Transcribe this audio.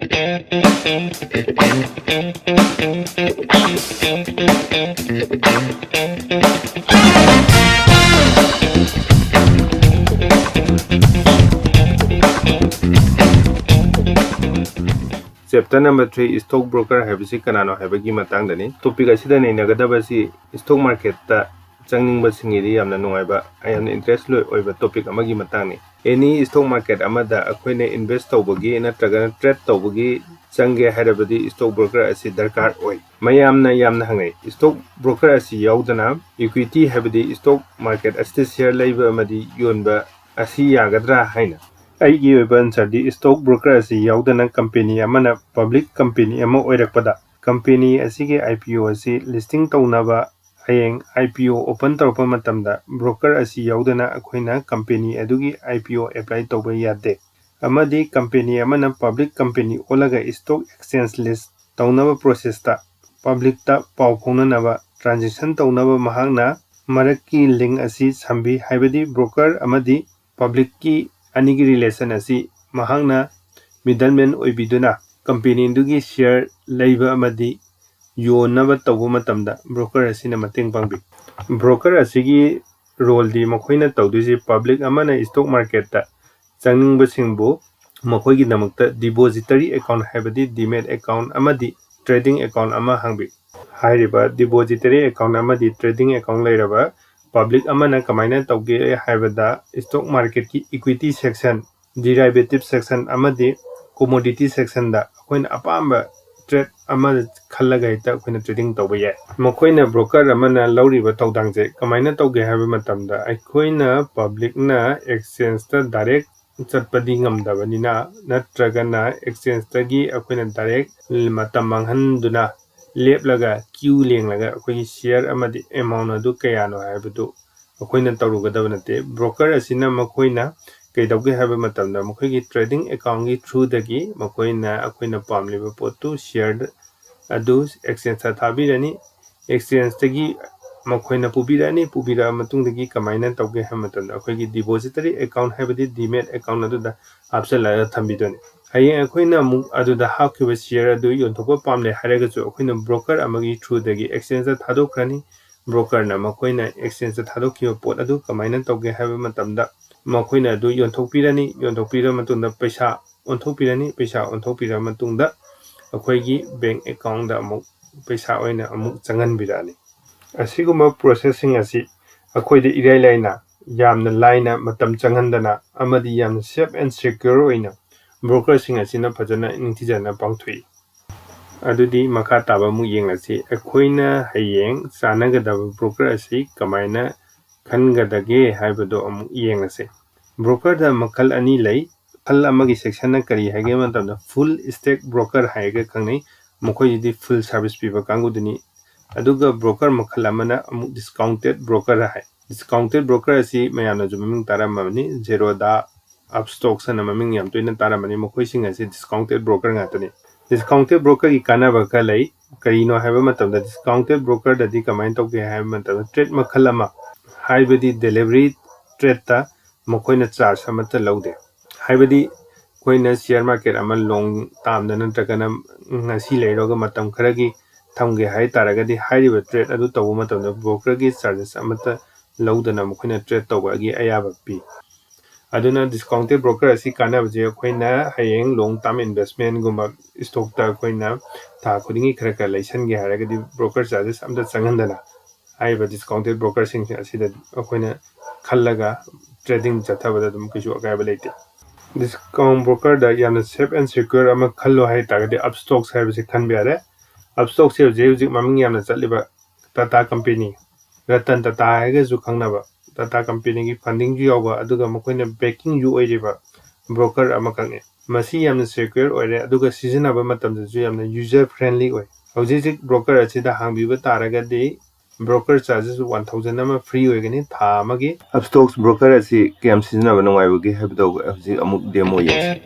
Chapter number 3 Stock Broker habisi kanano habagi matangdani topic asida nainagadabasi stock market ta changning basingiri yamna nungaiba ayamna interest loi oiba topic amagi matangni any stock market amada akoine invest tawbagi natraga trade tawbagi change harabadi stock broker asi darkar oi mayamna hangai stock broker asi yaudana equity habadi stock market asida share laiba amadi yonba asi yagadra haina aigi ansadi stock broker asi yaudana company amana public company ama oirakpada company asige IPO asi listing tawnaba hayeng IPO open tawpa matamda broker asi yaudana akoina company adugi IPO apply tawba yade amadi company amana public company olaga stock exchange list tawnaba process ta public ta paw phonanaba transaction tawnaba mahangna marakki link asi sambi haibadi broker amadi public ki anigi relation asi mahangna middleman oibiduna company dugi share leiba amadi yonaba tawba matamda broker asina mateng pangbi broker asigi role di makoina tawdusi public amana stock market ta changning basingbu makoigi namakta depository account haibadi demat account amadi trading account ama hangbi hairiba depository account amadi trading account leiraba public amana kamaina tawge haibada stock market ki equity section derivative section amadi commodity section da akoina apamba trade amada khallaga ita akoina trading tawba yai makoina broker amana lauriba tawdangje kamaina tawge haiba matamda akoina public na exchange ta direct chatpadi ngamdabanina natragana exchange tagi akoina direct matam manghanduna leplaga queue lenglaga akoi share amadi amount adu kayano haibadu akoina tawrugadaba nate broker asina makoina kaidawge haiba matamda makoigi trading account gi through dagi makoina akoina pamliba potu share adu exchange ta thabirani exchange tagi makoina pubira matungdagi kamaina tawge haiba matamda akoigi depository account haibadi demat account adu da hapsala thambidoni hayeng akoina mu adu da hakkiba share adu yonthokpa pamle haragachu akoina broker amagi through dagi exchange ta thadokrani broker na makoina exchange ta thadokkiba pot adu kamaina tawge haiba matamda makoina adu yontokpira matungda paisa onthokpira matungda akoigi bank account da amuk paisa oina amuk changanbirani asiguma processing asi akoide irai laina yamna laina matam changhandana amadi yamna safe and secure oina broker sing asina phajana ningtijana pangthui adudi makha taba mu yenglasi akoina hayeng chanagadaba broker asi kamaina khangadage haibado amu yenglase broker da makal ani lei khal amagi section na kari hage matamda full stack broker haige khangnei mokoi di full service piba kanguduni aduga broker makal amana amu discounted broker hai discounted broker asi mayamna juming taramani zero da upstock sana maming yam toina taramani mokoi sing asi discounted broker ngatani discounted broker ki kanaba kalai karino haiba matamda discounted broker da di kamain tawge haiba matamda trade makal ama haibadi delivery trade ta makoina charge amata laude haibadi koina share market ama long term da natragana ngasi leiroga matam kharagi thamge hai taragadi hairiba trade adu tawba matamda broker gi charges amata laudana makoina trade tawba gi ayaba pi aduna discounted broker asi kanabaje koina hayeng long term investment gumba stock ta koina tha khudingi kharaka license gi haragadi broker charges amta changandana aiba discounted broker sing asida akoina khallaga trading chathabada dum kisu akaiba leite discount broker da yamna safe and secure ama khallo hai tagadi upstock service khanbiare upstock se je maming yamna chatliba Tata company ratan tata haiga ju khangnaba Tata company gi funding ju yawa aduga makoina backing ju oiriba broker ama kangne masi yamna secure oire aduga seasonaba matamda ju yamna user friendly oi hojik broker achida hangbiba taragadi broker charges 1000 ama free oigani tha amagi upstocks broker asi km seasonaba nungaibugi habdo hojik amuk demo yes